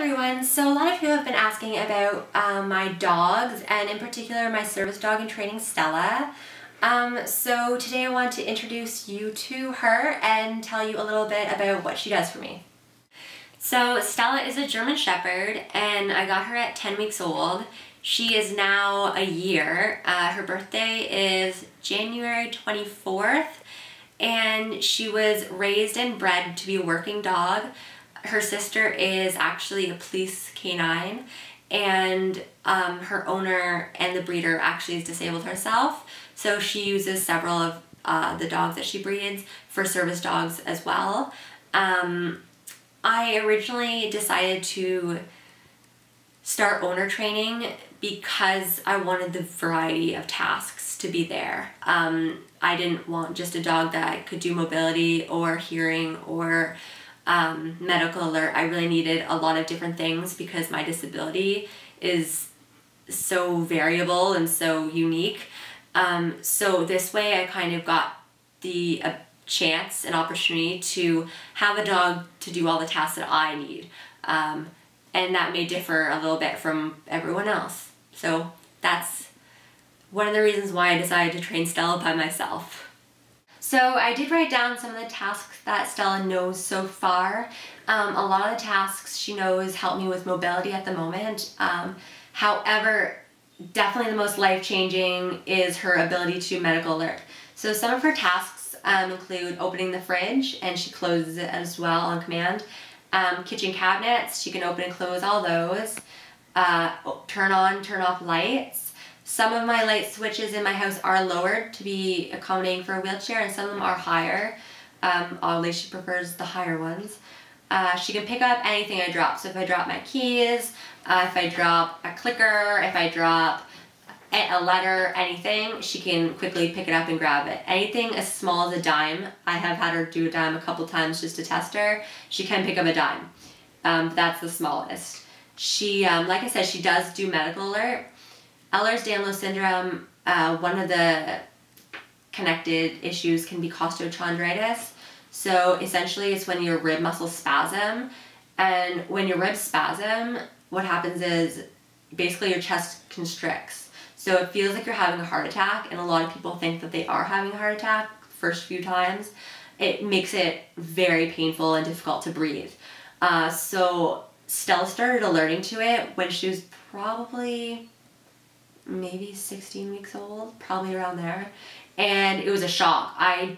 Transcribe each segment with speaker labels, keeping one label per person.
Speaker 1: everyone, so a lot of you have been asking about my dogs, and in particular my service dog in training, Stella. So today I want to introduce you to her and tell you a little bit about what she does for me. So Stella is a German Shepherd and I got her at 10 weeks old. She is now a year. Her birthday is January 24th and she was raised and bred to be a working dog. Her sister is actually a police canine, and her owner and the breeder actually is disabled herself, so she uses several of the dogs that she breeds for service dogs as well. I originally decided to start owner training because I wanted the variety of tasks to be there. I didn't want just a dog that could do mobility or hearing or medical alert. I really needed a lot of different things because my disability is so variable and so unique. So this way I kind of got the chance and opportunity to have a dog to do all the tasks that I need. And that may differ a little bit from everyone else. So that's one of the reasons why I decided to train Stella by myself. So I did write down some of the tasks that Stella knows so far. A lot of the tasks she knows help me with mobility at the moment. However, definitely the most life-changing is her ability to medical alert. So some of her tasks include opening the fridge, and she closes it as well on command. Kitchen cabinets, she can open and close all those. Turn on, turn off lights. Some of my light switches in my house are lowered to be accommodating for a wheelchair, and some of them are higher. Oddly, she prefers the higher ones. She can pick up anything I drop. So if I drop my keys, if I drop a clicker, if I drop a letter, anything, she can quickly pick it up and grab it. Anything as small as a dime, I have had her do a dime a couple times just to test her. She can pick up a dime. That's the smallest. She, like I said, she does do medical alert. Ehlers-Danlos syndrome, one of the connected issues can be costochondritis. So essentially it's when your rib muscles spasm, and when your ribs spasm, what happens is basically your chest constricts. So it feels like you're having a heart attack, and a lot of people think that they are having a heart attack first few times. It makes it very painful and difficult to breathe. So Stella started alerting to it when she was probably maybe 16 weeks old, probably around there, and it was a shock. I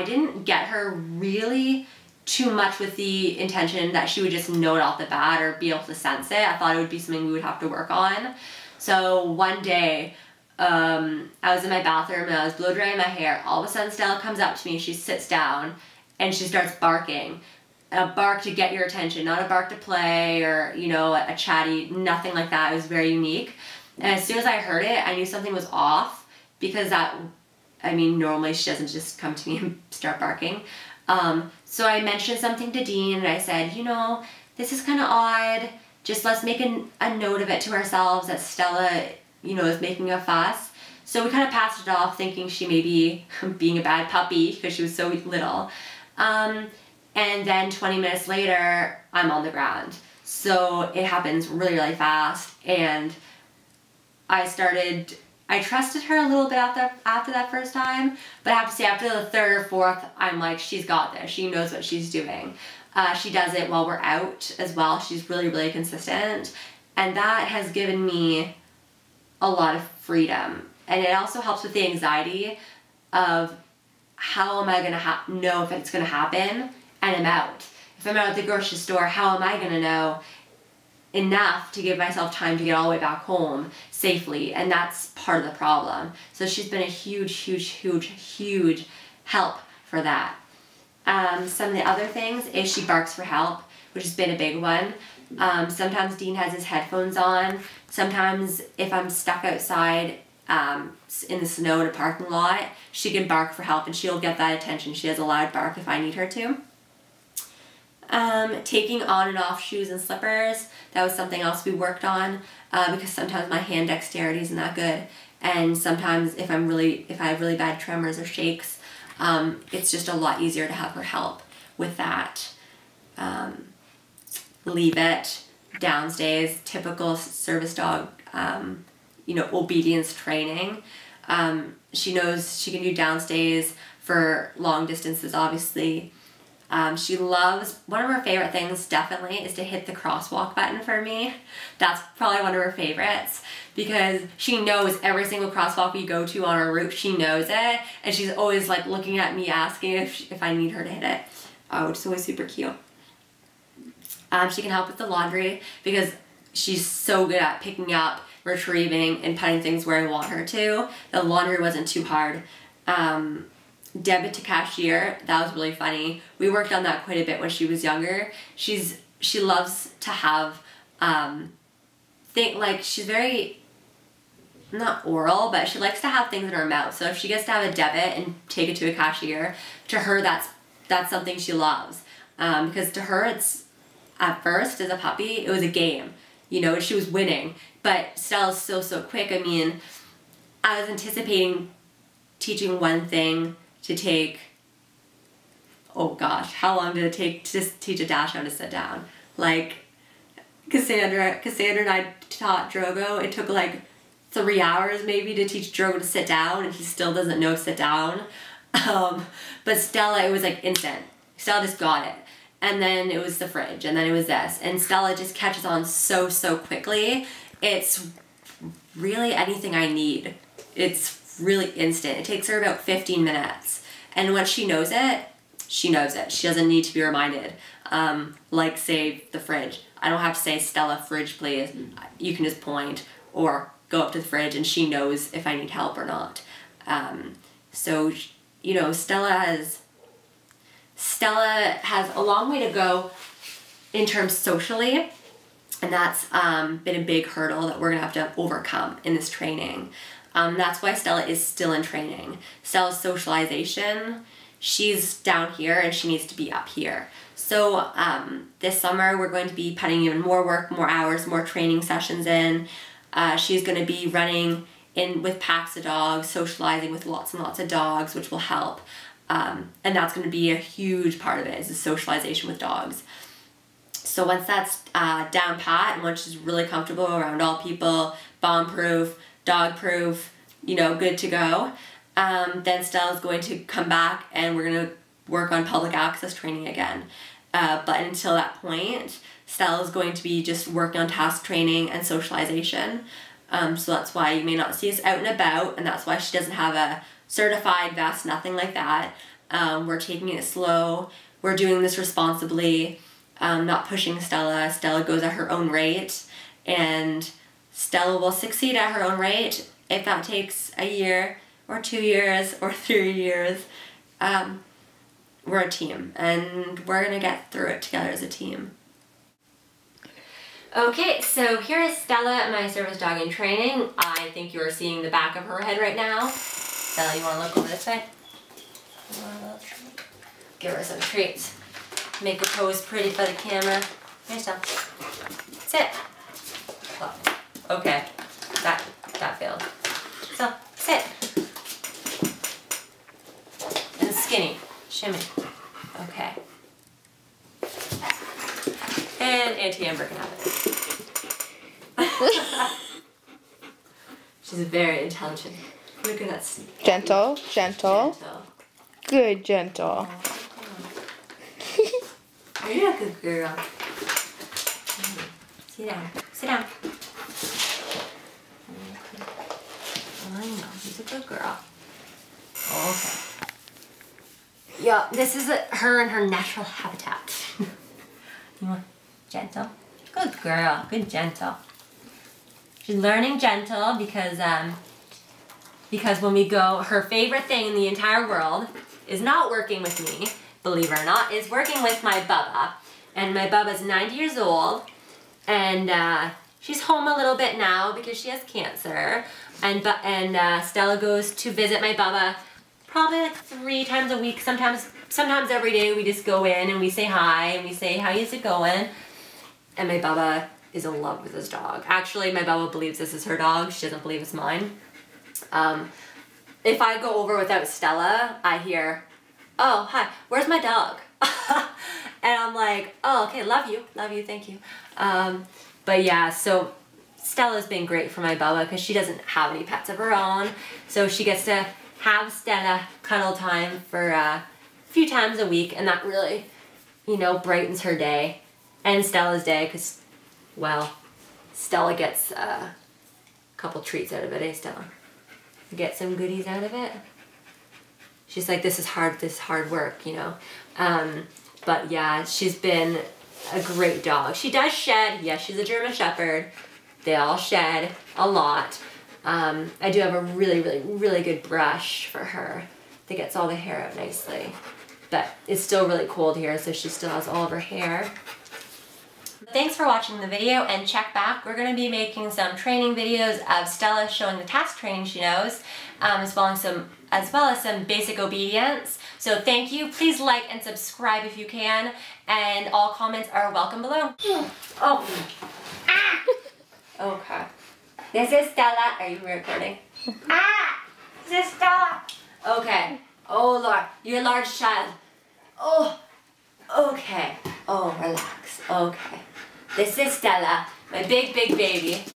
Speaker 1: didn't get her really too much with the intention that she would just know it off the bat or be able to sense it. I thought it would be something we would have to work on. So one day, I was in my bathroom and I was blow drying my hair. All of a sudden Stella comes up to me, she sits down and she starts barking. A bark to get your attention, not a bark to play or, you know, a chatty, nothing like that. It was very unique. And as soon as I heard it, I knew something was off, because normally she doesn't just come to me and start barking. So I mentioned something to Dean and I said, you know, this is kind of odd. Just let's make a note of it to ourselves that Stella, you know, is making a fuss. So we kind of passed it off thinking she may be being a bad puppy because she was so little. And then 20 minutes later, I'm on the ground. So it happens really, really fast, and I trusted her a little bit after that first time, but I have to say after the third or fourth, I'm like, she's got this. She knows what she's doing. She does it while we're out as well. She's really, really consistent, and that has given me a lot of freedom. And it also helps with the anxiety of how am I gonna know if it's gonna happen, and I'm out. If I'm out at the grocery store, how am I gonna know enough to give myself time to get all the way back home safely? And that's part of the problem. So she's been a huge, huge, huge, huge help for that. Some of the other things is she barks for help, which has been a big one. Sometimes Dean has his headphones on. Sometimes if I'm stuck outside in the snow in a parking lot, she can bark for help and she'll get that attention. She has a loud bark if I need her to. Taking on and off shoes and slippers, that was something else we worked on, because sometimes my hand dexterity isn't that good, and sometimes if I have really bad tremors or shakes, it's just a lot easier to have her help with that. Leave it. downs days, typical service dog, you know, obedience training. She knows she can do downs days for long distances, obviously. She loves, one of her favorite things definitely is to hit the crosswalk button for me. That's probably one of her favorites because she knows every single crosswalk we go to on our route, she knows it, and she's always like looking at me asking if I need her to hit it, which is always super cute. She can help with the laundry because she's so good at picking up, retrieving, and putting things where I want her to. The laundry wasn't too hard. Debit to cashier, that was really funny. We worked on that quite a bit when she was younger. She loves to have, she's very, not oral, but she likes to have things in her mouth. So if she gets to have a debit and take it to a cashier, to her that's something she loves. Because to her it's, at first as a puppy, it was a game, you know, she was winning. But Stella's so quick. I mean, I was anticipating teaching one thing to take, oh gosh, how long did it take to just teach a dachshund to sit down? Like, Cassandra and I taught Drogo, it took like 3 hours maybe to teach Drogo to sit down, and he still doesn't know sit down. But Stella, it was like instant. Stella just got it. And then it was the fridge, and then it was this. And Stella just catches on so quickly. It's really anything I need. It's really instant. It takes her about 15 minutes. And once she knows it, she knows it. She doesn't need to be reminded. Like, say, the fridge. I don't have to say, Stella, fridge, please. You can just point or go up to the fridge, and she knows if I need help or not. So, you know, Stella has a long way to go in terms socially, and that's been a big hurdle that we're gonna have to overcome in this training. That's why Stella is still in training. Stella's socialization, she's down here and she needs to be up here. So this summer we're going to be putting even more work, more hours, more training sessions in. She's going to be running in with packs of dogs, socializing with lots and lots of dogs, which will help. And that's going to be a huge part of it, is the socialization with dogs. So once that's down pat, and once she's really comfortable around all people, bomb-proof, dog-proof, you know, good to go, then Stella's going to come back and we're going to work on public access training again. But until that point, Stella's going to be just working on task training and socialization. So that's why you may not see us out and about, and that's why she doesn't have a certified vest, nothing like that. We're taking it slow. We're doing this responsibly, not pushing Stella. Stella goes at her own rate, and Stella will succeed at her own rate. If that takes a year or 2 years or 3 years, we're a team, and we're gonna get through it together as a team. Okay, so here is Stella, my service dog in training. I think you are seeing the back of her head right now. Stella, you wanna look over this way? Give her some treats. Make her pose pretty for the camera. Here, Stella. Sit. Oh, okay, that failed. So, sit. And skinny. Shimmy. Okay. And Auntie Amber can have it. She's very intelligent. Look at that.
Speaker 2: Gentle, gentle. Good, gentle.
Speaker 1: Oh, you're a good girl. Sit down. Sit down. I know, she's a good girl. Okay. Yeah, this is her in her natural habitat. You want gentle? Good girl, good gentle. She's learning gentle because when we go, her favorite thing in the entire world is not working with me, believe it or not, is working with my Bubba. And my Bubba's 90 years old, and she's home a little bit now because she has cancer. And Stella goes to visit my Bubba probably like 3 times a week, sometimes every day. We just go in and we say hi and we say, how is it going? And my Bubba is in love with this dog. Actually, my Bubba believes this is her dog. She doesn't believe it's mine. If I go over without Stella, I hear, oh, hi, where's my dog? And I'm like, oh, okay, love you, thank you. But yeah, so Stella's been great for my Bubba because she doesn't have any pets of her own. So she gets to have Stella cuddle time for a few times a week, and that really, you know, brightens her day and Stella's day because, well, Stella gets a couple treats out of it, eh, Stella? You get some goodies out of it. She's like, this is hard work, you know. But yeah, she's been a great dog. She does shed. Yes, she's a German Shepherd. They all shed a lot. I do have a really good brush for her that gets all the hair out nicely. But it's still really cold here, so she still has all of her hair. Thanks for watching the video, and check back. We're going to be making some training videos of Stella showing the task training she knows, as well as some basic obedience. So thank you. Please like and subscribe if you can, and all comments are welcome below. Oh. Ah. Okay. This is Stella. Are you recording? Ah! This is Stella. Okay. Oh Lord, you're a large child. Oh. Okay. Oh, relax. Okay. This is Stella, my big baby.